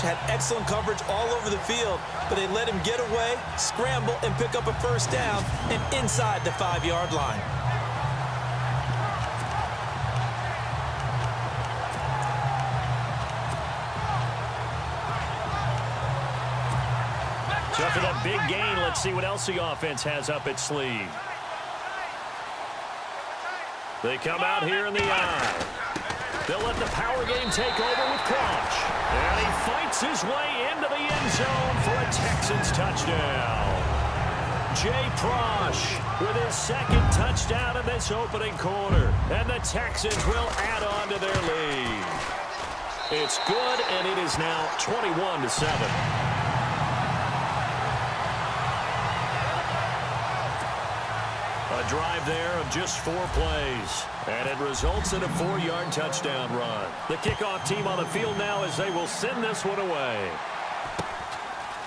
had excellent coverage all over the field, but they let him get away, scramble, and pick up a first down and inside the 5-yard line. So after that big gain, let's see what else the offense has up its sleeve. They come out here in the eye. They'll let the power game take over with Crouch. And he fights his way into the end zone for a Texans touchdown. Jay Prosh with his second touchdown in this opening quarter. And the Texans will add on to their lead. It's good, and it is now 21-7. A drive there of just 4 plays. And it results in a 4-yard touchdown run. The kickoff team on the field now as they will send this one away.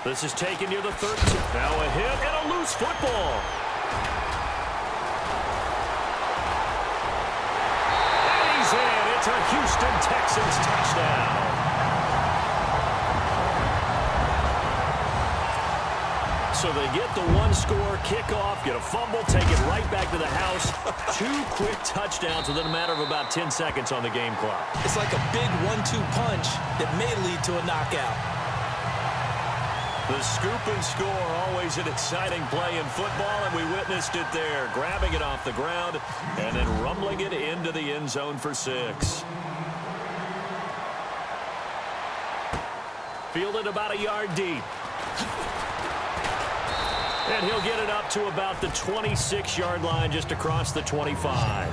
This is taken near the 13. Now a hit and a loose football. And he's in. It's a Houston Texans touchdown. So they get the 1-score kickoff, get a fumble, take it right back to the house. 2 quick touchdowns within a matter of about 10 seconds on the game clock. It's like a big 1-2 punch that may lead to a knockout. The scoop and score, always an exciting play in football, and we witnessed it there. Grabbing it off the ground and then rumbling it into the end zone for 6. Fielded about a yard deep. And he'll get it up to about the 26-yard line, just across the 25.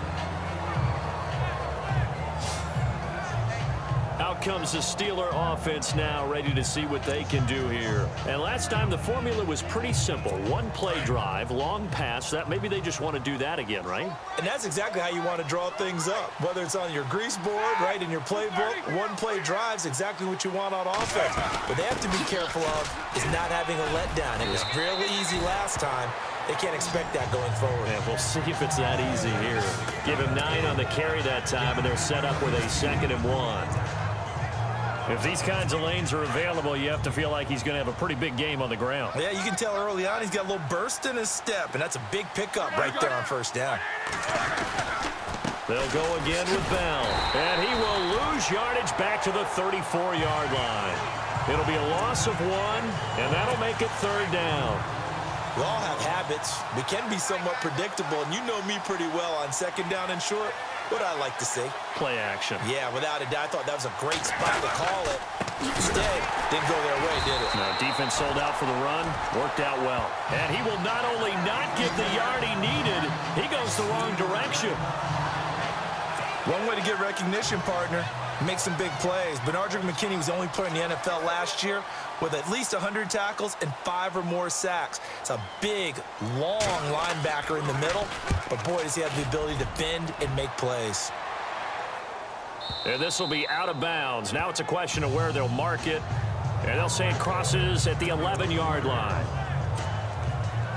Out comes the Steeler offense now, ready to see what they can do here. And last time the formula was pretty simple. 1-play drive, long pass. That maybe they just want to do that again, right? And that's exactly how you want to draw things up. Whether it's on your grease board, right, in your playbook, 1-play drive's exactly what you want on offense. What they have to be careful of is not having a letdown. It was really easy last time. They can't expect that going forward. And we'll see if it's that easy here. Give him 9 on the carry that time, and they're set up with a 2nd and 1. If these kinds of lanes are available, you have to feel like he's going to have a pretty big game on the ground. Yeah, you can tell early on he's got a little burst in his step, and that's a big pickup right there on first down. They'll go again with Bell, and he will lose yardage back to the 34-yard line. It'll be a loss of 1, and that'll make it 3rd down. We all have habits. We can be somewhat predictable, and you know me pretty well on 2nd down and short. What I like to see. Play action. Yeah, without a doubt. I thought that was a great spot to call it. Instead, didn't go their way, did it? No, defense sold out for the run. Worked out well. And he will not only not get the yard he needed, he goes the wrong direction. One way to get recognition, partner. Make some big plays. Benardrick McKinney was the only player in the NFL last year with at least 100 tackles and 5 or more sacks. It's a big, long linebacker in the middle, but boy, does he have the ability to bend and make plays. And this will be out of bounds. Now it's a question of where they'll mark it, and they'll say it crosses at the 11-yard line.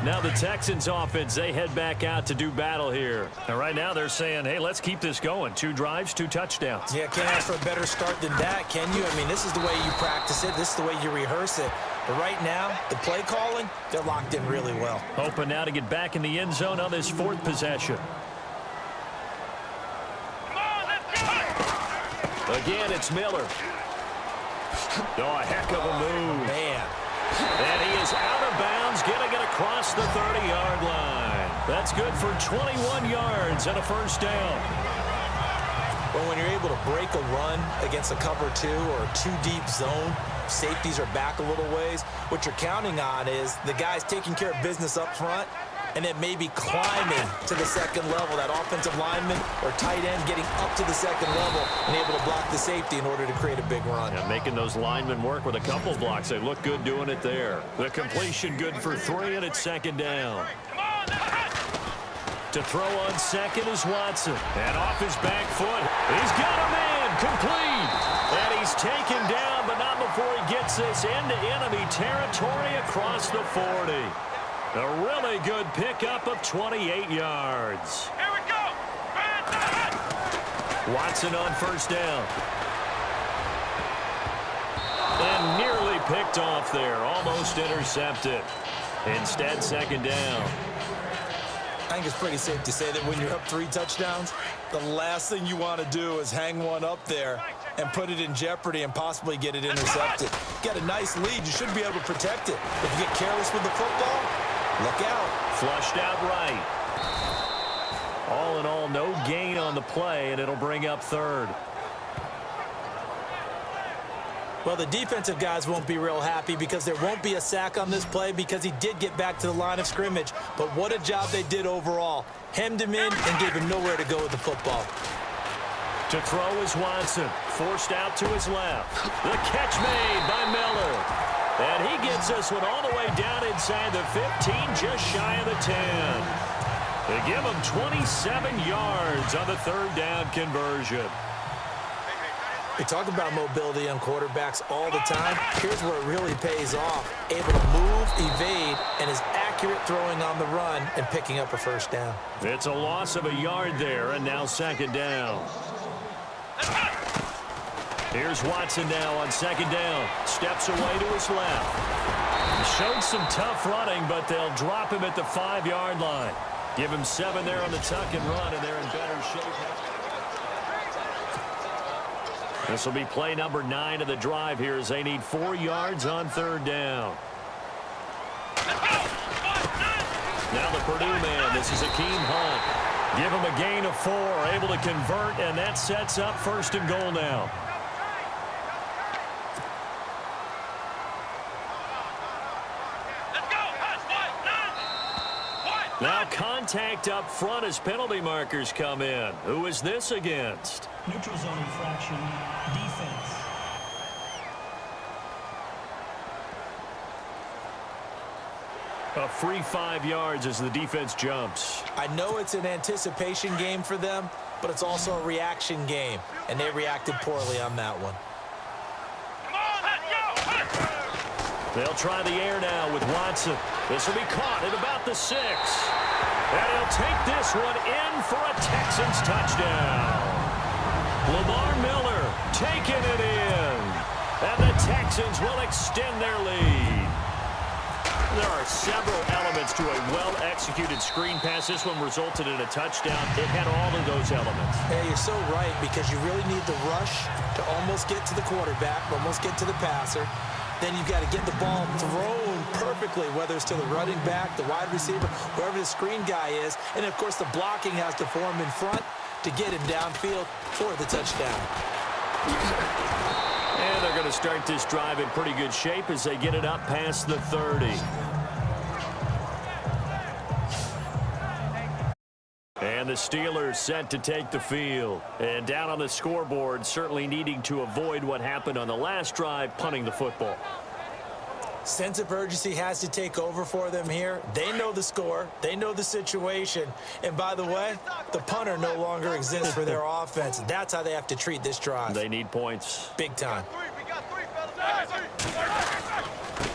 Now the Texans offense, they head back out to do battle here. And right now they're saying, hey, let's keep this going. 2 drives, 2 touchdowns. Yeah, can't ask for a better start than that, can you? I mean, this is the way you practice it. This is the way you rehearse it. But right now, the play calling, they're locked in really well. Hoping now to get back in the end zone on this 4th possession. Again, it's Miller. Oh, a heck of a move. Man. And he is out of bounds, getting it across the 30-yard line. That's good for 21 yards and a first down. Well, when you're able to break a run against a cover 2 or a 2-deep zone, safeties are back a little ways. What you're counting on is the guys taking care of business up front and then maybe climbing to the 2nd level. That offensive lineman or tight end getting up to the 2nd level and able to block the safety in order to create a big run. Yeah, making those linemen work with a couple blocks. They look good doing it there. The completion good for 3, and it's 2nd down. To throw on 2nd is Watson. And off his back foot, he's got a man complete. And he's taken down, but not before he gets this into enemy territory across the 40. A really good pickup of 28 yards. Here we go. Watson on first down. And picked off there, almost intercepted. Instead, second down. I think it's pretty safe to say that when you're up 3 touchdowns, the last thing you want to do is hang one up there and put it in jeopardy and possibly get it intercepted. Get a nice lead, you should be able to protect it. If you get careless with the football, look out. Flushed out right. All in all, no gain on the play, and it'll bring up third. Well, the defensive guys won't be real happy because there won't be a sack on this play because he did get back to the line of scrimmage. But what a job they did overall. Hemmed him in and gave him nowhere to go with the football. To throw is Watson. Forced out to his left. The catch made by Miller. And he gets this one all the way down inside the 15, just shy of the 10. They give him 27 yards on the third down conversion. We talk about mobility on quarterbacks all the time. Here's where it really pays off. Able to move, evade, and is accurate throwing on the run and picking up a first down. It's a loss of a yard there, and now second down. Here's Watson now on second down. Steps away to his left. Showed some tough running, but they'll drop him at the 5-yard line. Give him 7 there on the tuck and run, and they're in better shape. This will be play number 9 of the drive here as they need 4 yards on third down. Now the Purdue man, this is Akeem Hunt. Give him a gain of 4, able to convert, and that sets up first and goal now. Now contact up front as penalty markers come in. Who is this against? Neutral zone infraction, defense. A free 5 yards as the defense jumps. I know it's an anticipation game for them, but it's also a reaction game, and they reacted poorly on that one. They'll try the air now with Watson. This will be caught at about the 6. And he'll take this one in for a Texans touchdown. Lamar Miller taking it in. And the Texans will extend their lead. There are several elements to a well-executed screen pass. This one resulted in a touchdown. It had all of those elements. Yeah, you're so right, because you really need the rush to almost get to the quarterback, almost get to the passer. Then you've got to get the ball thrown perfectly, whether it's to the running back, the wide receiver, whoever the screen guy is. And, of course, the blocking has to form in front to get him downfield for the touchdown. And they're going to start this drive in pretty good shape as they get it up past the 30. And the Steelers set to take the field. And down on the scoreboard, certainly needing to avoid what happened on the last drive, punting the football. Sense of urgency has to take over for them here. They know the score. They know the situation. And by the way, the punter no longer exists for their offense. That's how they have to treat this drive. They need points. Big time.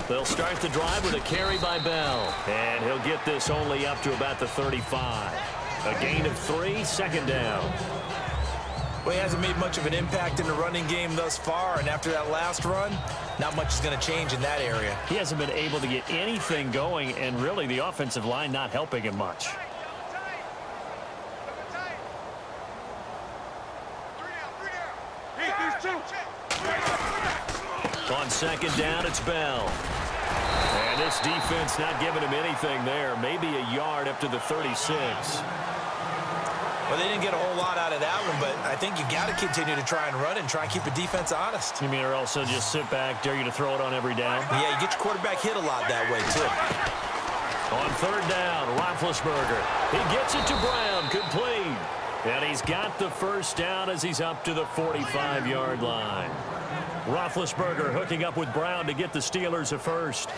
They'll start the drive with a carry by Bell. And he'll get this only up to about the 35. A gain of 3, second down. Well, he hasn't made much of an impact in the running game thus far, and after that last run, not much is going to change in that area. He hasn't been able to get anything going, and really the offensive line not helping him much. On second down, it's Bell. And this defense not giving him anything there. Maybe a yard up to the 36. Well, they didn't get a whole lot out of that one, but I think you got to continue to try and run and try and keep the defense honest. You mean, or also just sit back, dare you to throw it on every down? Yeah, you get your quarterback hit a lot that way, too. On third down, Roethlisberger. He gets it to Brown, complete. And he's got the first down as he's up to the 45-yard line. Roethlisberger hooking up with Brown to get the Steelers a first.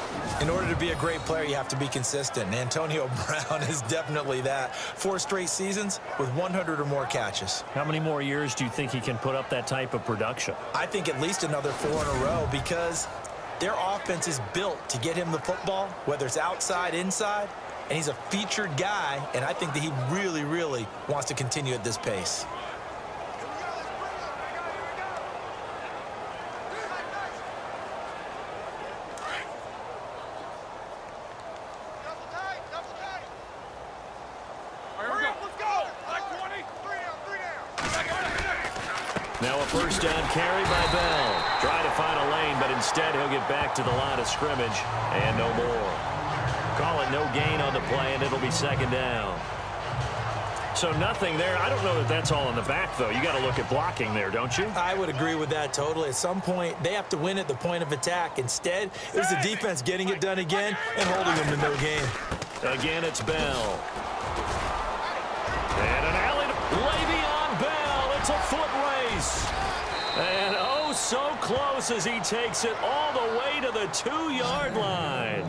In order to be a great player, you have to be consistent. And Antonio Brown is definitely that. 4 straight seasons with 100 or more catches. How many more years do you think he can put up that type of production? I think at least another 4 in a row, because their offense is built to get him the football, whether it's outside, inside, and he's a featured guy, and I think that he really, really wants to continue at this pace. Now a first down carry by Bell. Trying to find a lane, but instead he'll get back to the line of scrimmage and no more. Call it no gain on the play, and it'll be second down. So nothing there. I don't know that that's all in the back, though. You got to look at blocking there, don't you? I would agree with that totally. At some point, they have to win at the point of attack. Instead, it was the defense getting it done again and holding them to no gain. Again, it's Bell. And an alley to Le'Veon Bell. It's a foot race. And oh, so close as he takes it all the way to the 2-yard line.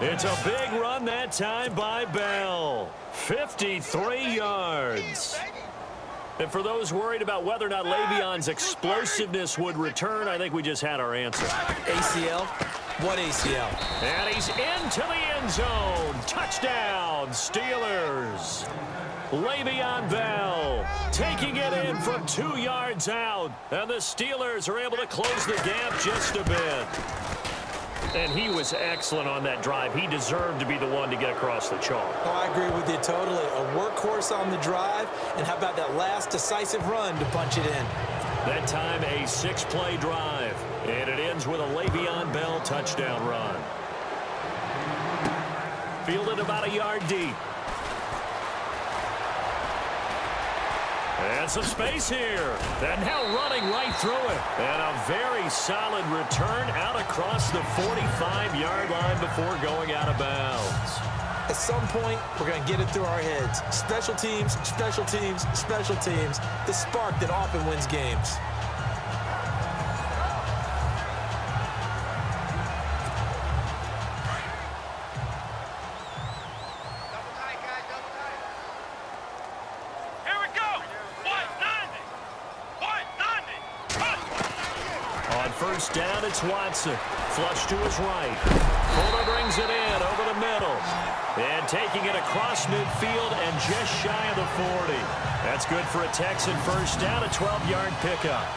It's a big run that time by Bell. 53 yards. And for those worried about whether or not Le'Veon's explosiveness would return, I think we just had our answer. ACL? What ACL? And he's into the end zone. Touchdown, Steelers. Le'Veon Bell taking it in from 2 yards out. And the Steelers are able to close the gap just a bit. And he was excellent on that drive. He deserved to be the one to get across the chalk. Oh, I agree with you totally. A workhorse on the drive, and how about that last decisive run to punch it in? That time a 6-play drive, and it ends with a Le'Veon Bell touchdown run. Fielded about a yard deep. And some space here. And now running right through it. And a very solid return out across the 45-yard line before going out of bounds. At some point, we're going to get it through our heads. Special teams, special teams, special teams. The spark that often wins games. First down, it's Watson. Flush to his right. Fuller brings it in over the middle. And taking it across midfield and just shy of the 40. That's good for a Texan first down, a 12-yard pickup.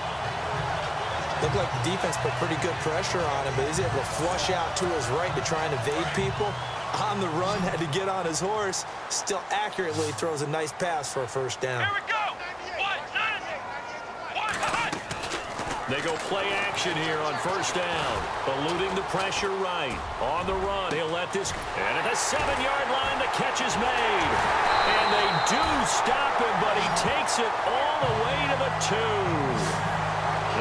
Looked like the defense put pretty good pressure on him, but he's able to flush out to his right to try and evade people. On the run, had to get on his horse. Still accurately throws a nice pass for a first down. Here we go. They go play action here on first down. Eluding the pressure right. On the run, he'll let this. And at the 7-yard line, the catch is made. And they do stop him, but he takes it all the way to the 2.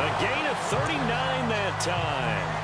A gain of 39 that time.